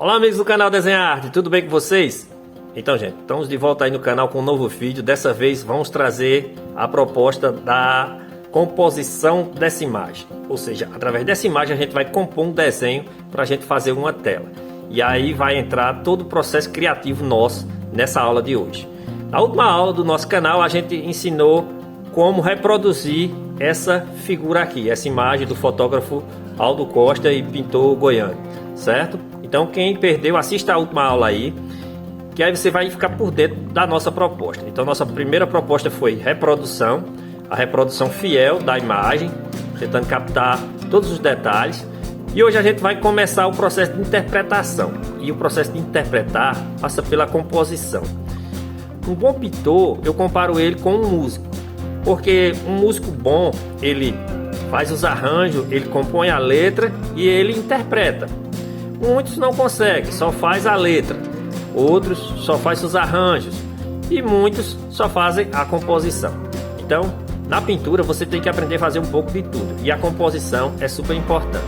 Olá amigos do canal Desenhar Arte, tudo bem com vocês? Então gente, estamos de volta aí no canal com um novo vídeo. Dessa vez vamos trazer a proposta da composição dessa imagem. Ou seja, através dessa imagem a gente vai compor um desenho para a gente fazer uma tela. E aí vai entrar todo o processo criativo nosso nessa aula de hoje. Na última aula do nosso canal a gente ensinou como reproduzir essa figura aqui, essa imagem do fotógrafo Aldo Costa e pintor goiano, certo? Então quem perdeu, assista a última aula aí, que aí você vai ficar por dentro da nossa proposta. Então nossa primeira proposta foi reprodução, a reprodução fiel da imagem, tentando captar todos os detalhes. E hoje a gente vai começar o processo de interpretação. E o processo de interpretar passa pela composição. Um bom pintor, eu comparo ele com um músico, porque um músico bom, ele faz os arranjos, ele compõe a letra e ele interpreta. Muitos não conseguem, só faz a letra, outros só faz os arranjos e muitos só fazem a composição. Então, na pintura você tem que aprender a fazer um pouco de tudo e a composição é super importante.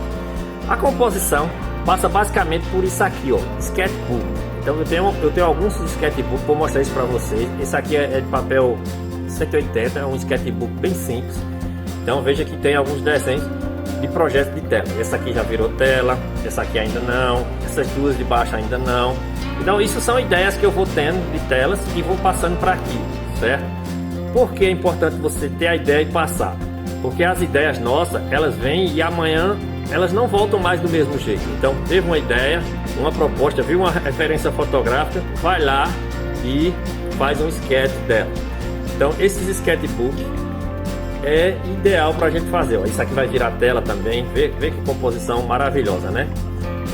A composição passa basicamente por isso aqui, ó, sketchbook. Então eu tenho alguns sketchbooks, vou mostrar isso para vocês. Esse aqui é de papel 180, é um sketchbook bem simples. Então veja que tem alguns desenhos de projetos de tela. Essa aqui já virou tela, essa aqui ainda não, essas duas de baixo ainda não. Então isso são ideias que eu vou tendo de telas e vou passando para aqui, certo? Por que é importante você ter a ideia e passar? Porque as ideias nossas, elas vêm e amanhã elas não voltam mais do mesmo jeito. Então teve uma ideia, uma proposta, viu uma referência fotográfica, vai lá e faz um sketch dela. Então esses sketchbooks é ideal para a gente fazer. Ó, isso aqui vai virar tela também. Vê que composição maravilhosa, né?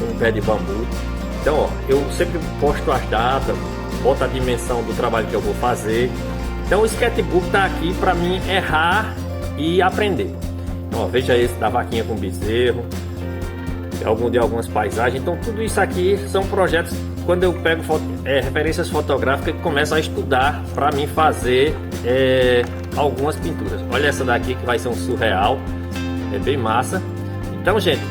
Um pé de bambu. Então, ó, eu sempre posto as datas, boto a dimensão do trabalho que eu vou fazer. Então, o sketchbook está aqui para mim errar e aprender. Então, ó, veja esse da vaquinha com bezerro, de algumas paisagens. Então, tudo isso aqui são projetos. Quando eu pego referências fotográficas, eu começo a estudar para mim fazer algumas pinturas. Olha essa daqui que vai ser um surreal, é bem massa. Então gente,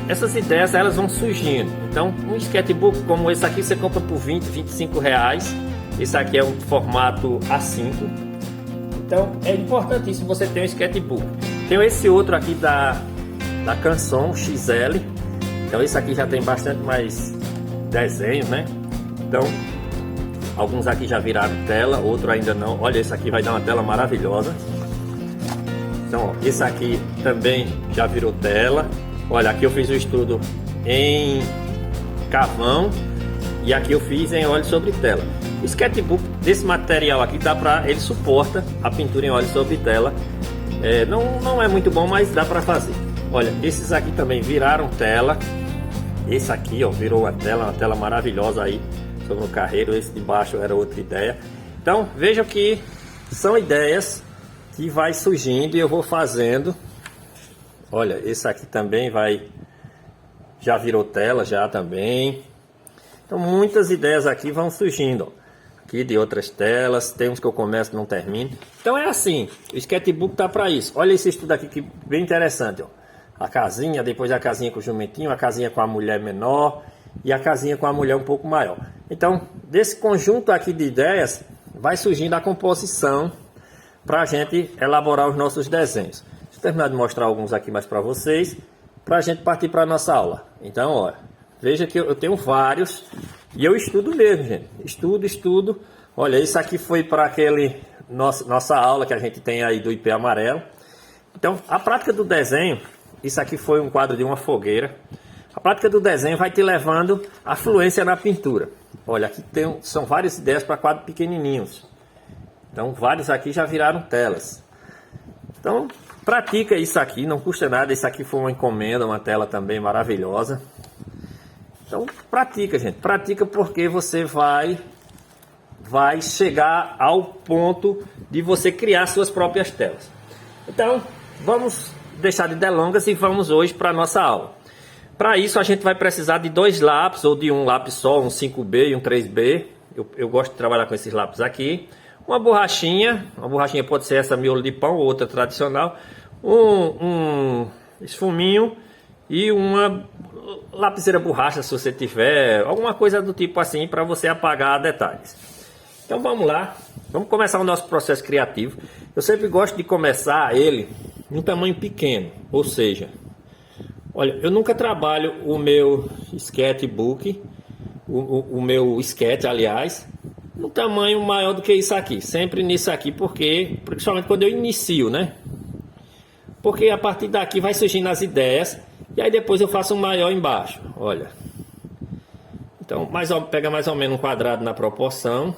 essas ideias elas vão surgindo. Então um sketchbook como esse aqui você compra por 20, 25 reais. Esse aqui é um formato A5. Então é importantíssimo você ter um sketchbook. Tem esse outro aqui da Canson XL. Então esse aqui já tem bastante mais desenho, né? Então alguns aqui já viraram tela, outro ainda não. Olha, esse aqui vai dar uma tela maravilhosa. Então, ó, esse aqui também já virou tela. Olha, aqui eu fiz o estudo em carvão e aqui eu fiz em óleo sobre tela. O sketchbook desse material aqui ele suporta a pintura em óleo sobre tela. Não é muito bom, mas dá para fazer. Olha, esses aqui também viraram tela. Esse aqui, ó, virou uma tela maravilhosa aí sobre o carreiro. Esse de baixo era outra ideia. Então vejam que são ideias que vai surgindo e eu vou fazendo. Olha, esse aqui também já virou tela já também. Então muitas ideias aqui vão surgindo, ó. Aqui de outras telas, tem uns que eu começo e não termino. Então é assim, o sketchbook tá para isso. Olha esse estudo aqui que bem interessante, ó. A casinha, depois a casinha com o jumentinho, a casinha com a mulher menor e a casinha com a mulher um pouco maior. Então, desse conjunto aqui de ideias, vai surgindo a composição para a gente elaborar os nossos desenhos. Deixa eu terminar de mostrar alguns aqui mais para vocês, para a gente partir para a nossa aula. Então, ó, veja que eu tenho vários e eu estudo mesmo, gente. Estudo. Olha, isso aqui foi para nossa aula que a gente tem aí do IP amarelo. Então, a prática do desenho, isso aqui foi um quadro de uma fogueira. A prática do desenho vai te levando à fluência na pintura. Olha, aqui são várias ideias para quadros pequenininhos. Então, vários aqui já viraram telas. Então, pratica isso aqui, não custa nada. Isso aqui foi uma encomenda, uma tela também maravilhosa. Então, pratica, gente. Pratica porque você vai chegar ao ponto de você criar suas próprias telas. Então, vamos deixar de delongas e vamos hoje para a nossa aula. Para isso a gente vai precisar de dois lápis, ou de um lápis só, um 5B e um 3B. Eu gosto de trabalhar com esses lápis aqui. Uma borrachinha pode ser essa miolo de pão ou outra tradicional. Um esfuminho e uma lapiseira borracha, se você tiver, alguma coisa do tipo assim, para você apagar detalhes. Então vamos lá, vamos começar o nosso processo criativo. Eu sempre gosto de começar ele em um tamanho pequeno, ou seja, olha, eu nunca trabalho o meu sketchbook, o meu sketch, aliás, no tamanho maior do que isso aqui, sempre nisso aqui, porque, principalmente quando eu inicio, né? Porque a partir daqui vai surgindo as ideias, e aí depois eu faço um maior embaixo, olha. Então, pega mais ou menos um quadrado na proporção.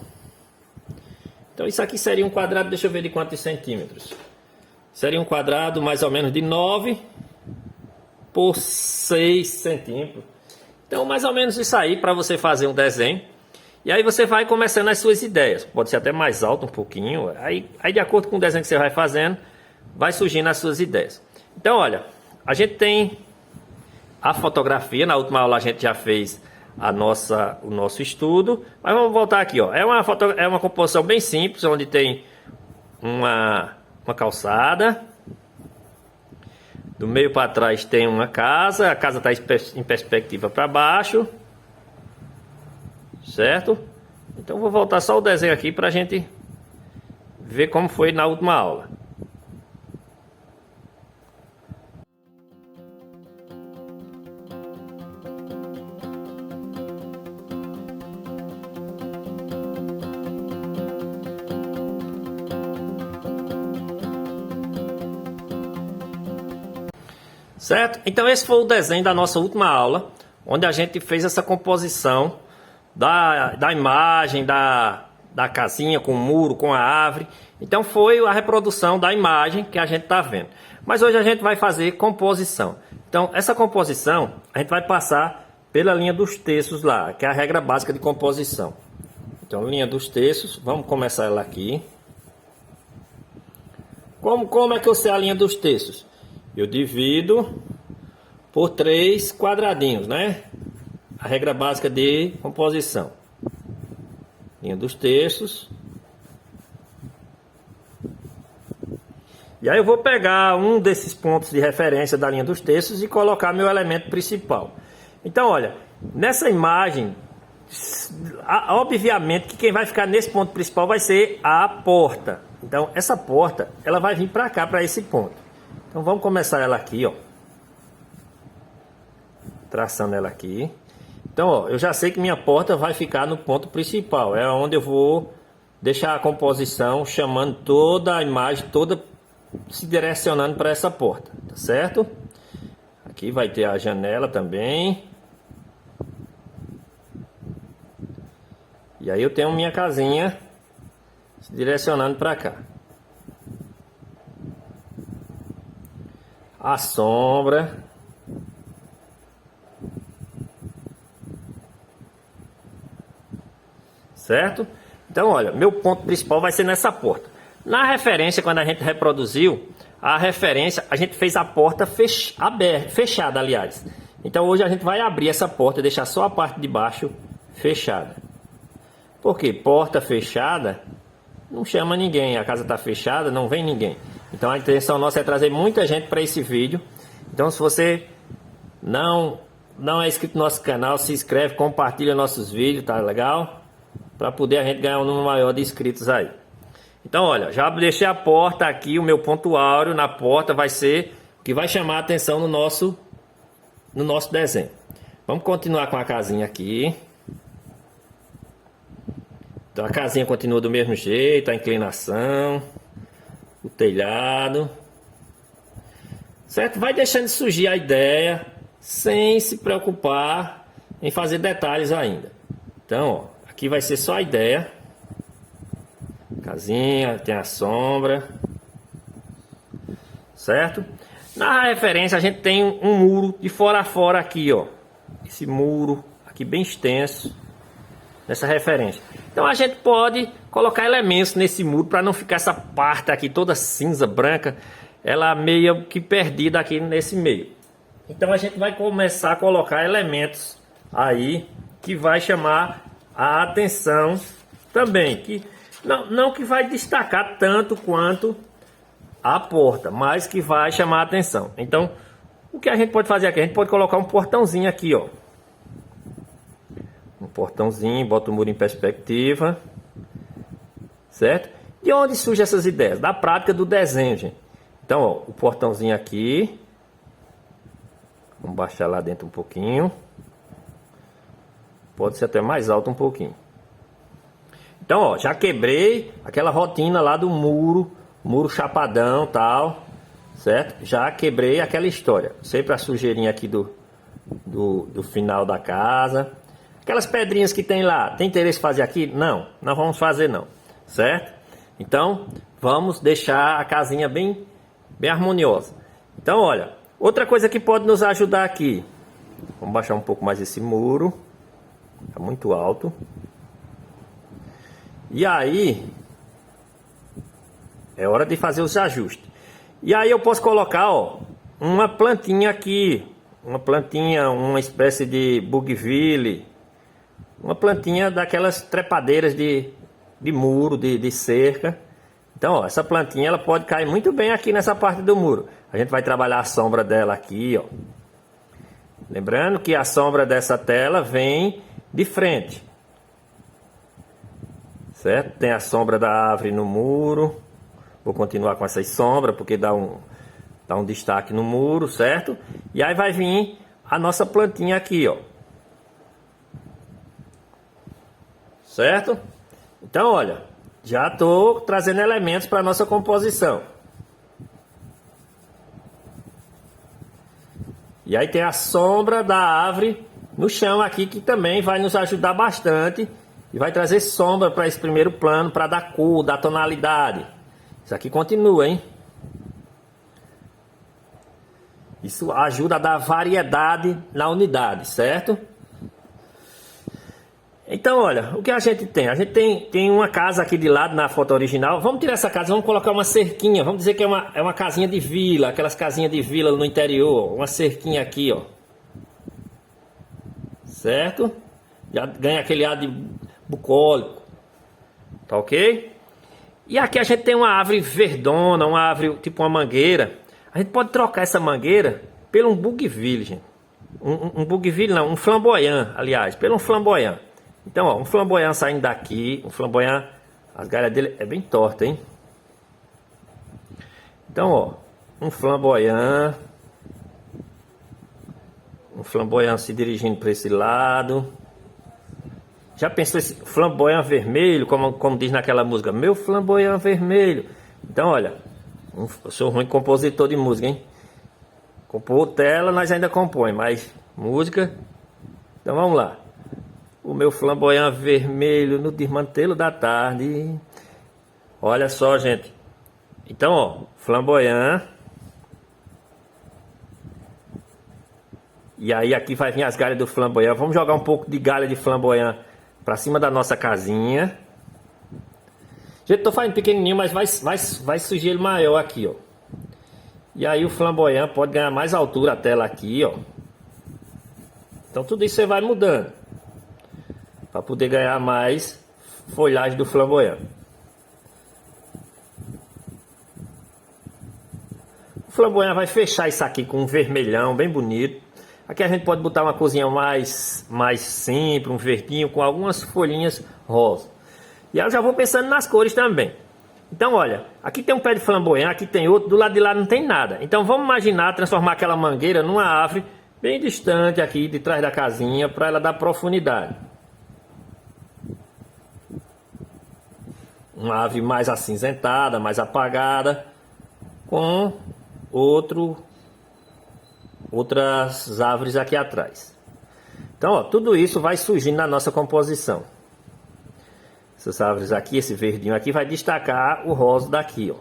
Então isso aqui seria um quadrado, deixa eu ver de quantos centímetros. Seria um quadrado mais ou menos de 9 por 6 centímetros. Então mais ou menos isso aí para você fazer um desenho. E aí você vai começando as suas ideias. Pode ser até mais alto um pouquinho. Aí de acordo com o desenho que você vai fazendo, vai surgindo as suas ideias. Então olha, a gente tem a fotografia. Na última aula a gente já fez o nosso estudo, mas vamos voltar aqui, ó. É uma composição bem simples, onde tem uma calçada, do meio para trás tem uma casa, a casa está em perspectiva para baixo, certo? Então vou voltar só o desenho aqui para a gente ver como foi na última aula. Certo? Então esse foi o desenho da nossa última aula, onde a gente fez essa composição da imagem, da casinha com o muro, com a árvore. Então foi a reprodução da imagem que a gente está vendo. Mas hoje a gente vai fazer composição. Então essa composição a gente vai passar pela linha dos terços lá, que é a regra básica de composição. Então linha dos terços, vamos começar ela aqui. Como é que eu sei a linha dos terços? Eu divido por 3 quadradinhos, né? A regra básica de composição. Linha dos terços. E aí eu vou pegar um desses pontos de referência da linha dos terços e colocar meu elemento principal. Então, olha, nessa imagem, obviamente que quem vai ficar nesse ponto principal vai ser a porta. Então, essa porta, ela vai vir para cá, para esse ponto. Então vamos começar ela aqui, ó. Traçando ela aqui. Então, ó, eu já sei que minha porta vai ficar no ponto principal. É onde eu vou deixar a composição chamando toda a imagem, toda se direcionando para essa porta, tá certo? Aqui vai ter a janela também. E aí eu tenho minha casinha se direcionando para cá. A sombra. Certo? Então, olha, meu ponto principal vai ser nessa porta. Na referência, quando a gente reproduziu, a referência, a gente fez a porta fechada, aliás. Então, hoje a gente vai abrir essa porta e deixar só a parte de baixo fechada. Por quê? Porta fechada não chama ninguém. A casa está fechada, não vem ninguém. Então a intenção nossa é trazer muita gente para esse vídeo. Então se você não é inscrito no nosso canal, se inscreve, compartilha nossos vídeos, tá legal? Para poder a gente ganhar um número maior de inscritos aí. Então olha, já deixei a porta aqui, o meu ponto áureo na porta vai ser o que vai chamar a atenção no nosso desenho. Vamos continuar com a casinha aqui. Então a casinha continua do mesmo jeito, a inclinação, o telhado, certo? Vai deixando surgir a ideia sem se preocupar em fazer detalhes ainda. Então, ó, aqui vai ser só a ideia. Casinha, tem a sombra, certo? Na referência a gente tem um muro de fora a fora aqui, ó. Esse muro aqui bem extenso, nessa referência. Então a gente pode colocar elementos nesse muro para não ficar essa parte aqui toda cinza, branca, ela meio que perdida aqui nesse meio. Então a gente vai começar a colocar elementos aí que vai chamar a atenção também, que não que vai destacar tanto quanto a porta, mas que vai chamar a atenção. Então O que a gente pode fazer aqui? A gente pode colocar um portãozinho aqui, ó. Um portãozinho, bota o muro em perspectiva. Certo? De onde surgem essas ideias? Da prática do desenho, gente. Então, ó, o portãozinho aqui. Vamos baixar lá dentro um pouquinho. Pode ser até mais alto um pouquinho. Então, ó, já quebrei aquela rotina lá do muro. Muro chapadão, tal. Certo? Já quebrei aquela história. Sempre a sujeirinha aqui do final da casa. Aquelas pedrinhas que tem lá. Tem interesse em fazer aqui? Não, não vamos fazer não. Certo? Então, vamos deixar a casinha bem harmoniosa. Então, olha, outra coisa que pode nos ajudar aqui. Vamos baixar um pouco mais esse muro. Está muito alto. E aí, é hora de fazer os ajustes. E aí eu posso colocar, ó, uma plantinha aqui. Uma plantinha, uma espécie de bougainville. Uma plantinha daquelas trepadeiras de muro, de cerca. Então, ó, essa plantinha ela pode cair muito bem aqui nessa parte do muro. A gente vai trabalhar a sombra dela aqui, ó. Lembrando que a sombra dessa tela vem de frente. Certo? Tem a sombra da árvore no muro. Vou continuar com essas sombras porque dá um destaque no muro, certo? E aí vai vir a nossa plantinha aqui, ó. Certo? Então, olha, já estou trazendo elementos para a nossa composição. E aí tem a sombra da árvore no chão aqui, que também vai nos ajudar bastante. E vai trazer sombra para esse primeiro plano, para dar cor, dar tonalidade. Isso aqui continua, hein? Isso ajuda a dar variedade na unidade, certo? Então, olha, o que a gente tem? A gente tem uma casa aqui de lado na foto original. Vamos tirar essa casa, vamos colocar uma cerquinha. Vamos dizer que é uma casinha de vila, aquelas casinhas de vila no interior. Uma cerquinha aqui, ó. Certo? Já ganha aquele ar de bucólico. Tá ok? E aqui a gente tem uma árvore verdona, uma árvore tipo uma mangueira. A gente pode trocar essa mangueira por um bougainville, gente. Um bougainville não, um flamboyant, aliás, por um flamboyant. Então, ó, um flamboyant saindo daqui, um flamboyant, as galhas dele é bem torta, hein? Então, ó, um flamboyant se dirigindo para esse lado. Já pensou esse flamboyant vermelho, como diz naquela música, meu flamboyant vermelho? Então, olha, eu sou ruim compositor de música, hein? Compor tela nós ainda compõe, mas música, então vamos lá. O meu flamboyant vermelho no desmantelo da tarde. Olha só, gente. Então, ó, flamboyant. E aí aqui vai vir as galhas do flamboyant. Vamos jogar um pouco de galha de flamboyant para cima da nossa casinha. Gente, tô fazendo pequenininho, mas vai surgir ele maior aqui, ó. E aí o flamboyant pode ganhar mais altura a tela aqui, ó. Então tudo isso você vai mudando para poder ganhar mais folhagem do flamboyant. O flamboyant vai fechar isso aqui com um vermelhão bem bonito. Aqui a gente pode botar uma cozinha mais simples, um verdinho com algumas folhinhas rosa. E aí eu já vou pensando nas cores também. Então olha, aqui tem um pé de flamboyant, aqui tem outro, do lado de lá não tem nada. Então vamos imaginar transformar aquela mangueira numa árvore bem distante aqui de trás da casinha para ela dar profundidade. Uma árvore mais acinzentada, mais apagada, com outras árvores aqui atrás. Então, ó, tudo isso vai surgindo na nossa composição. Essas árvores aqui, esse verdinho aqui vai destacar o rosa daqui, ó.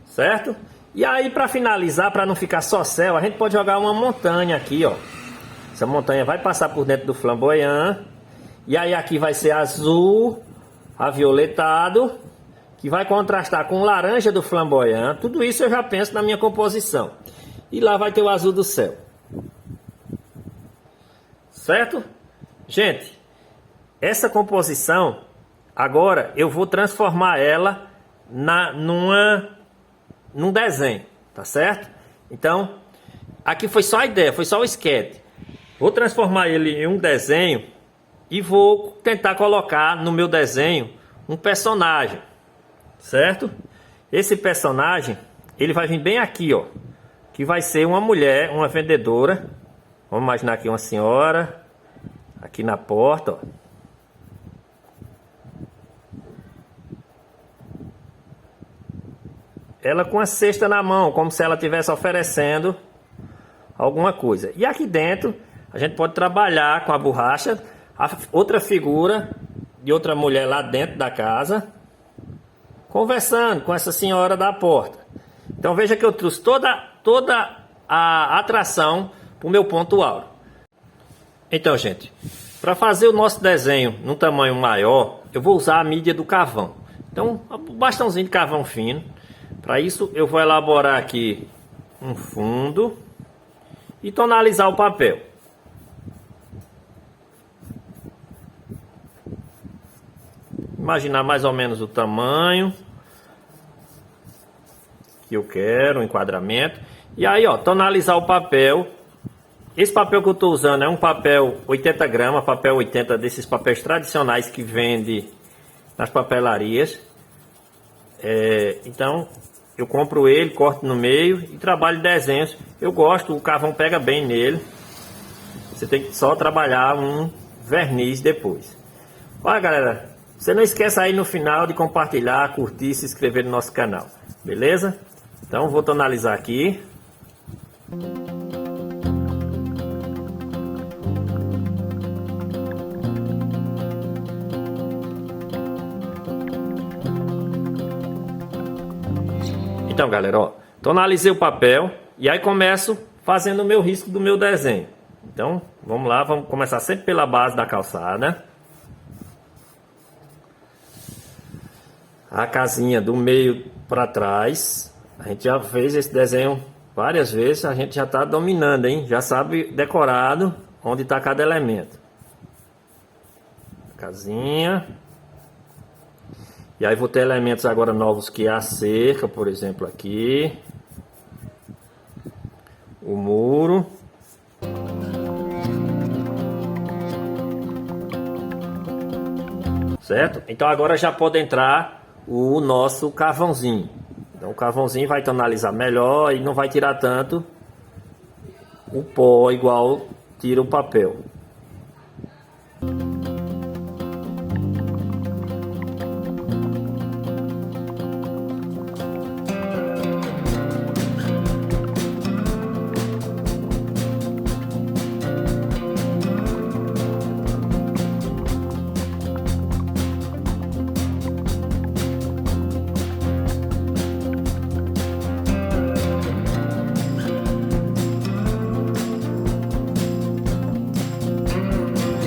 Certo? E aí, para finalizar, para não ficar só céu, a gente pode jogar uma montanha aqui, ó. Essa montanha vai passar por dentro do flamboyant. E aí aqui vai ser azul, avioletado, que vai contrastar com o laranja do flamboyant. Tudo isso eu já penso na minha composição. E lá vai ter o azul do céu. Certo? Gente, essa composição, agora eu vou transformar ela num desenho, tá certo? Então, aqui foi só a ideia, foi só o esquete. Vou transformar ele em um desenho e vou tentar colocar no meu desenho um personagem, certo? Esse personagem, ele vai vir bem aqui, ó, que vai ser uma mulher, uma vendedora. Vamos imaginar aqui uma senhora, aqui na porta, ó. Ela com a cesta na mão, como se ela estivesse oferecendo alguma coisa. E aqui dentro, a gente pode trabalhar com a borracha, outra figura de outra mulher lá dentro da casa, conversando com essa senhora da porta. Então veja que eu trouxe toda a atração para o meu ponto áureo. Então, gente, para fazer o nosso desenho num tamanho maior, eu vou usar a mídia do carvão. Então, um bastãozinho de carvão fino. Para isso, eu vou elaborar aqui um fundo e tonalizar o papel. Imaginar mais ou menos o tamanho que eu quero, o enquadramento. E aí, ó, tonalizar o papel. Esse papel que eu estou usando é um papel 80 gramas, papel 80 desses papéis tradicionais que vende nas papelarias. Então, eu compro ele, corto no meio e trabalho desenhos. Eu gosto, o carvão pega bem nele. Você tem que só trabalhar um verniz depois. Olha, galera, você não esqueça aí no final de compartilhar, curtir e se inscrever no nosso canal. Beleza? Então, vou tonalizar aqui. Então, galera, ó, tonalizei o papel e aí começo fazendo o meu risco do meu desenho. Então, vamos lá, vamos começar sempre pela base da calçada. A casinha do meio para trás. A gente já fez esse desenho várias vezes, a gente já está dominando, hein? Já sabe decorado onde está cada elemento. Casinha. E aí vou ter elementos agora novos, que é a cerca, por exemplo, aqui. O muro. Certo? Então agora já pode entrar o nosso carvãozinho. Então o carvãozinho vai tonalizar melhor e não vai tirar tanto o pó igual tira o papel.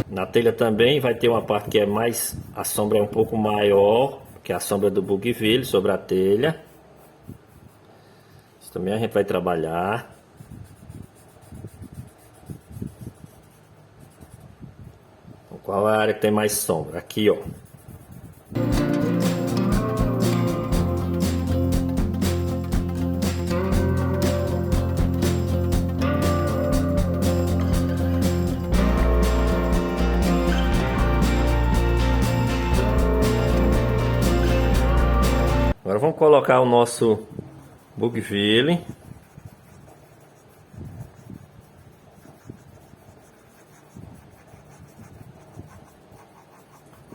Na telha também vai ter uma parte que é mais, a sombra é um pouco maior, que é a sombra do bougainville sobre a telha. Isso também a gente vai trabalhar. Então, qual é a área que tem mais sombra? Aqui, ó. Agora vamos colocar o nosso bougainville.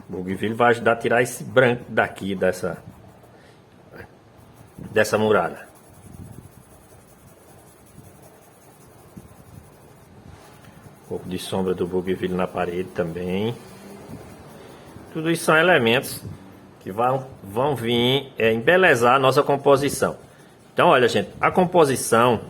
O bougainville vai ajudar a tirar esse branco daqui dessa murada. Um pouco de sombra do bougainville na parede também. Tudo isso são elementos que vão vir embelezar a nossa composição. Então, olha, gente, a composição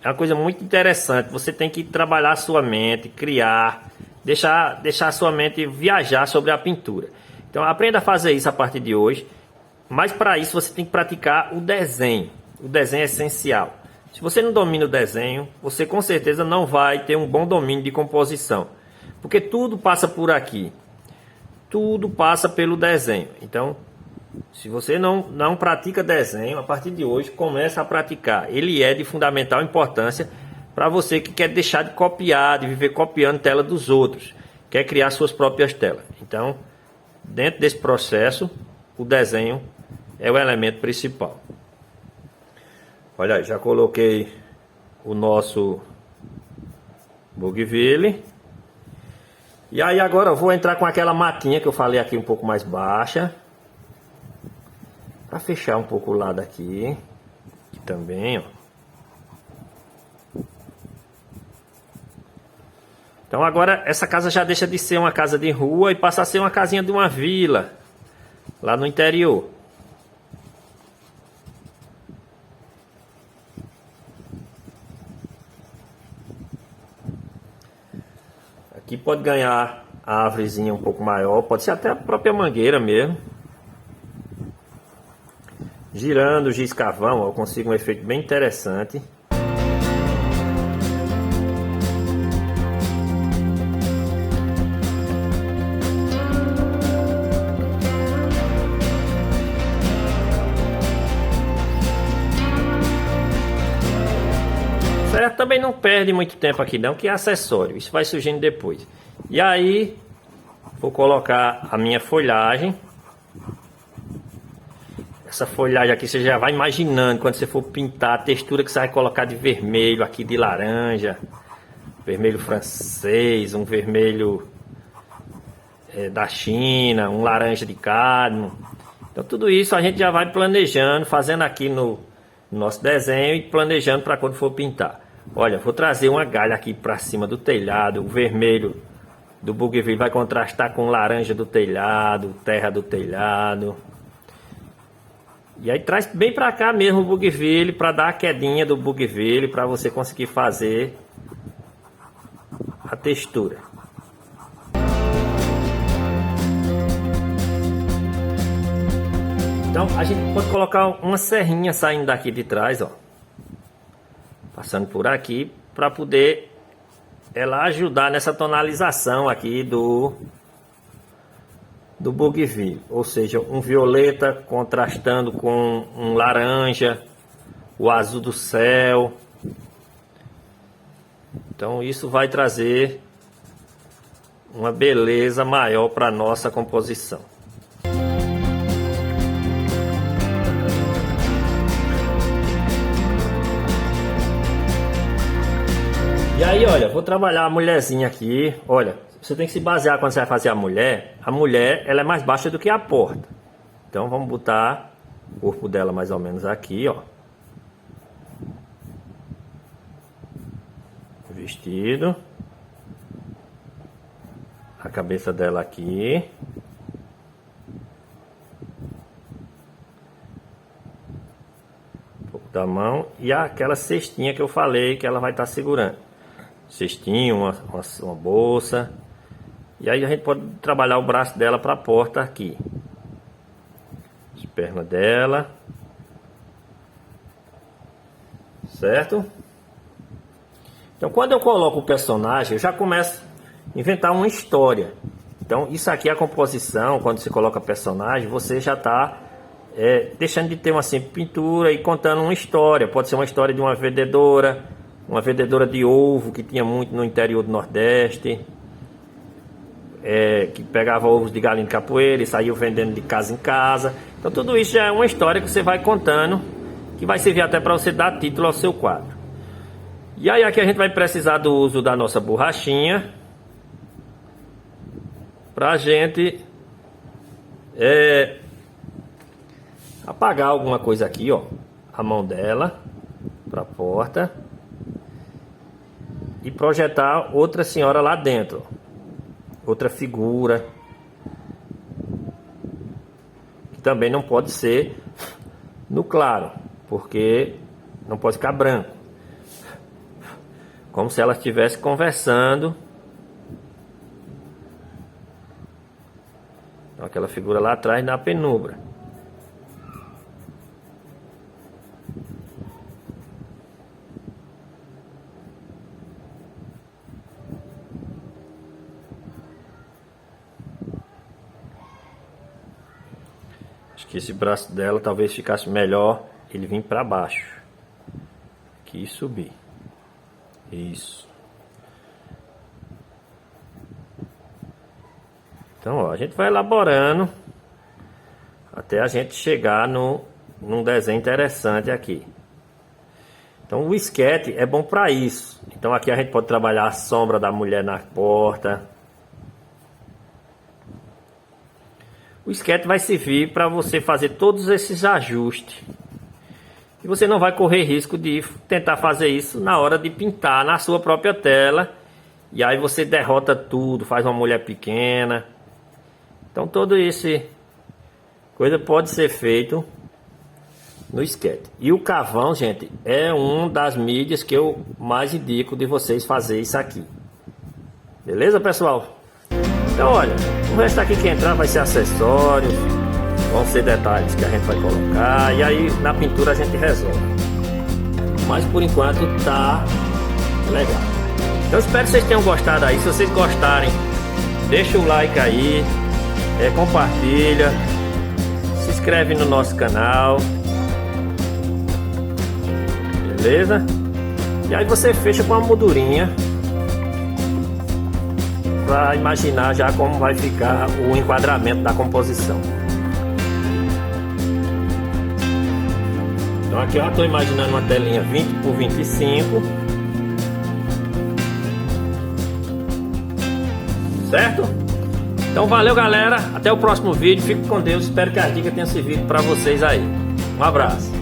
é uma coisa muito interessante. Você tem que trabalhar a sua mente, criar, deixar a sua mente viajar sobre a pintura. Então, aprenda a fazer isso a partir de hoje. Mas para isso você tem que praticar o desenho. O desenho é essencial. Se você não domina o desenho, você com certeza não vai ter um bom domínio de composição. Porque tudo passa por aqui. Tudo passa pelo desenho. Então, se você não pratica desenho, a partir de hoje, comece a praticar. Ele é de fundamental importância para você que quer deixar de copiar, de viver copiando tela dos outros, quer criar suas próprias telas. Então, dentro desse processo, o desenho é o elemento principal. Olha aí, já coloquei o nosso Bougainville. E aí agora eu vou entrar com aquela matinha que eu falei aqui um pouco mais baixa, para fechar um pouco o lado aqui também, ó. Então agora essa casa já deixa de ser uma casa de rua e passa a ser uma casinha de uma vila, lá no interior. Aqui pode ganhar a árvorezinha um pouco maior, pode ser até a própria mangueira mesmo. Girando o giz carvão, eu consigo um efeito bem interessante. Certo? Também não perde muito tempo aqui não, que é acessório, isso vai surgindo depois. E aí, vou colocar a minha folhagem. Essa folhagem aqui você já vai imaginando quando você for pintar a textura que você vai colocar de vermelho, aqui de laranja, vermelho francês, um vermelho da China, um laranja de cádmio. Então tudo isso a gente já vai planejando, fazendo aqui no nosso desenho e planejando para quando for pintar. Olha, vou trazer uma galha aqui para cima do telhado, o vermelho do Bougainville vai contrastar com o laranja do telhado, terra do telhado. E aí traz bem para cá mesmo o Bougainville, para dar a quedinha do Bougainville, para você conseguir fazer a textura. Então a gente pode colocar uma serrinha saindo daqui de trás, ó, passando por aqui, para poder ela ajudar nessa tonalização aqui do Bougainville, ou seja, um violeta contrastando com um laranja, o azul do céu. Então isso vai trazer uma beleza maior para nossa composição. E aí, olha, vou trabalhar a mulherzinha aqui. Olha, você tem que se basear quando você vai fazer a mulher. A mulher, ela é mais baixa do que a porta. Então vamos botar o corpo dela mais ou menos aqui, ó. O vestido. A cabeça dela aqui. Um pouco da mão. E aquela cestinha que eu falei que ela vai estar segurando. Cestinho, uma bolsa. E aí a gente pode trabalhar o braço dela para a porta aqui. As pernas dela. Certo? Então quando eu coloco o personagem, eu já começo a inventar uma história. Então isso aqui é a composição. Quando você coloca personagem, você já está deixando de ter uma simples pintura e contando uma história. Pode ser uma história de uma vendedora de ovo que tinha muito no interior do Nordeste, que pegava ovos de galinha de capoeira e saiu vendendo de casa em casa. Então tudo isso já é uma história que você vai contando, que vai servir até para você dar título ao seu quadro. E aí aqui a gente vai precisar do uso da nossa borrachinha, para a gente apagar alguma coisa aqui, ó, a mão dela para a porta. E projetar outra senhora lá dentro, outra figura, que também não pode ser no claro, porque não pode ficar branco, como se ela estivesse conversando. Então, aquela figura lá atrás na penumbra. Que esse braço dela talvez ficasse melhor ele vir para baixo aqui e subir. Isso. Então, ó, a gente vai elaborando até a gente chegar num desenho interessante aqui. Então, o sketch é bom para isso. Então, aqui a gente pode trabalhar a sombra da mulher na porta. O sketch vai servir para você fazer todos esses ajustes. E você não vai correr risco de tentar fazer isso na hora de pintar na sua própria tela. E aí você derrota tudo, faz uma mulher pequena. Então todo esse coisa pode ser feito no sketch. E o carvão, gente, é uma das mídias que eu mais indico de vocês fazer isso aqui. Beleza, pessoal? Então, olha, o resto aqui que entrar vai ser acessórios, vão ser detalhes que a gente vai colocar, e aí na pintura a gente resolve. Mas por enquanto tá legal. Então espero que vocês tenham gostado aí. Se vocês gostarem, deixa o like aí, compartilha, se inscreve no nosso canal. Beleza? E aí você fecha com uma moldurinha para imaginar já como vai ficar o enquadramento da composição. Então aqui eu já estou imaginando uma telinha 20 por 25. Certo? Então valeu, galera, até o próximo vídeo, fique com Deus, espero que a dica tenha servido para vocês aí. Um abraço.